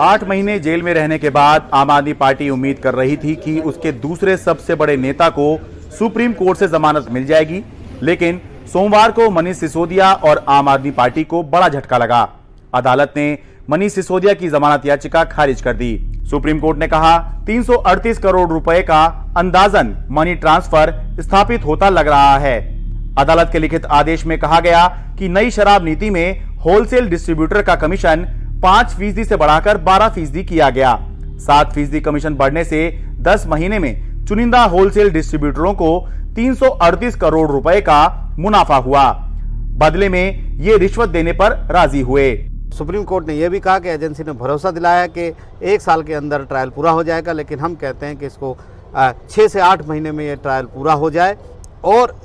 8 महीने जेल में रहने के बाद आम आदमी पार्टी उम्मीद कर रही थी कि उसके दूसरे सबसे बड़े नेता को सुप्रीम कोर्ट से जमानत मिल जाएगी, लेकिन सोमवार को मनीष सिसोदिया और आम आदमी पार्टी को बड़ा झटका लगा। अदालत ने मनीष सिसोदिया की जमानत याचिका खारिज कर दी। सुप्रीम कोर्ट ने कहा 338 करोड़ रुपए का अंदाजन मनी ट्रांसफर स्थापित होता लग रहा है। अदालत के लिखित आदेश में कहा गया कि नई शराब नीति में होलसेल डिस्ट्रीब्यूटर का कमीशन 5% से बढ़ाकर 12% किया गया। 7% कमीशन बढ़ने से 10 महीने में चुनिंदा होलसेल डिस्ट्रीब्यूटरों को 338 करोड़ रुपए का मुनाफा हुआ। बदले में ये रिश्वत देने पर राजी हुए। सुप्रीम कोर्ट ने यह भी कहा कि एजेंसी ने भरोसा दिलाया कि 1 साल के अंदर ट्रायल पूरा हो जाएगा, लेकिन हम कहते हैं कि इसको 6 से 8 महीने में ये ट्रायल पूरा हो जाए, और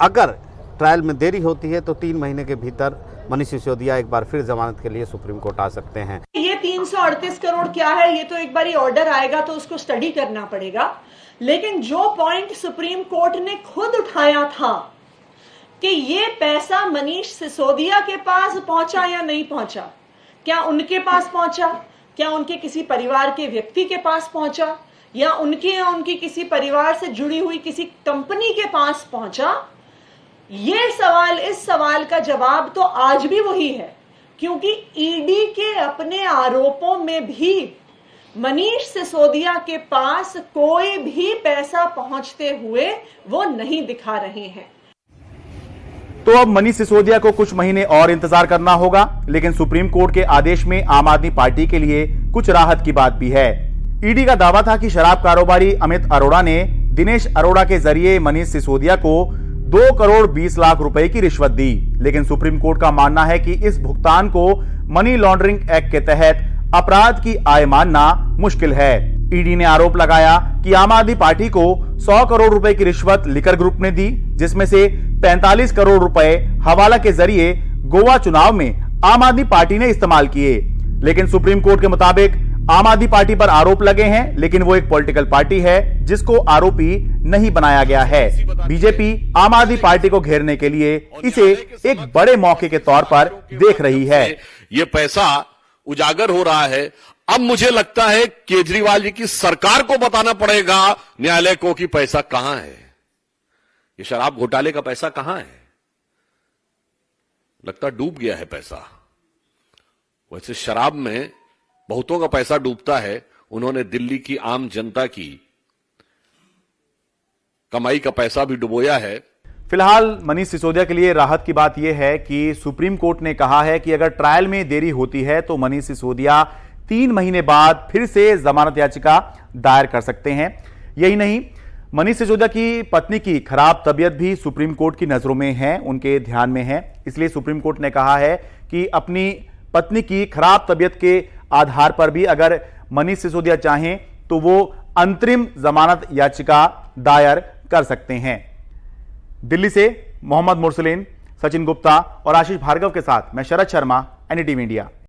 अगर ट्रायल में देरी होती है तो 3 महीने के भीतर मनीष सिसोदिया एक बार फिर जमानत के लिए सुप्रीम कोर्ट आ सकते हैं। ये 338 करोड़ क्या है, ये तो एक बार ऑर्डर आएगा तो उसको स्टडी करना पड़ेगा। लेकिन जो पॉइंट सुप्रीम कोर्ट ने खुद उठाया था कि ये पैसा मनीष सिसोदिया के पास पहुंचा या नहीं पहुंचा, क्या उनके पास पहुंचा, क्या उनके किसी परिवार के व्यक्ति के पास पहुंचा, या उनकी किसी परिवार से जुड़ी हुई किसी कंपनी के पास पहुंचा, इस सवाल का जवाब तो आज भी वही है, क्योंकि ईडी के अपने आरोपों में भी मनीष सिसोदिया के पास कोई भी पैसा पहुंचते हुए वो नहीं दिखा रहे हैं। तो अब मनीष सिसोदिया को कुछ महीने और इंतजार करना होगा, लेकिन सुप्रीम कोर्ट के आदेश में आम आदमी पार्टी के लिए कुछ राहत की बात भी है। ईडी का दावा था कि शराब कारोबारी अमित अरोड़ा ने दिनेश अरोड़ा के जरिए मनीष सिसोदिया को 2 करोड़ 20 लाख रुपए की रिश्वत दी, लेकिन सुप्रीम कोर्ट का मानना है कि इस भुगतान को मनी लॉन्ड्रिंग एक्ट के तहत अपराध की आय मानना मुश्किल है। ईडी ने आरोप लगाया कि आम आदमी पार्टी को 100 करोड़ रुपए की रिश्वत लिकर ग्रुप ने दी, जिसमें से 45 करोड़ रुपए हवाला के जरिए गोवा चुनाव में आम आदमी पार्टी ने इस्तेमाल किए। लेकिन सुप्रीम कोर्ट के मुताबिक आम आदमी पार्टी पर आरोप लगे हैं, लेकिन वो एक पॉलिटिकल पार्टी है जिसको आरोपी नहीं बनाया गया है। बीजेपी आम आदमी पार्टी को घेरने के लिए इसे एक बड़े मौके के तौर पर देख रही है। ये पैसा उजागर हो रहा है। अब मुझे लगता है केजरीवाल जी की सरकार को बताना पड़ेगा न्यायालय को कि पैसा कहां है, ये शराब घोटाले का पैसा कहां है। लगता डूब गया है पैसा। वैसे शराब में बहुतों का पैसा डूबता है, उन्होंने दिल्ली की आम जनता की कमाई का पैसा भी डुबोया है। फिलहाल मनीष सिसोदिया के लिए राहत की बात यह है कि सुप्रीम कोर्ट ने कहा है कि अगर ट्रायल में देरी होती है तो मनीष सिसोदिया 3 महीने बाद फिर से जमानत याचिका दायर कर सकते हैं। यही नहीं, मनीष सिसोदिया की पत्नी की खराब तबीयत भी सुप्रीम कोर्ट की नजरों में है, उनके ध्यान में है। इसलिए सुप्रीम कोर्ट ने कहा है कि अपनी पत्नी की खराब तबीयत के आधार पर भी अगर मनीष सिसोदिया चाहें तो वो अंतरिम जमानत याचिका दायर कर सकते हैं। दिल्ली से मोहम्मद मुरसलीन, सचिन गुप्ता और आशीष भार्गव के साथ मैं शरद शर्मा, एनडीटीवी इंडिया।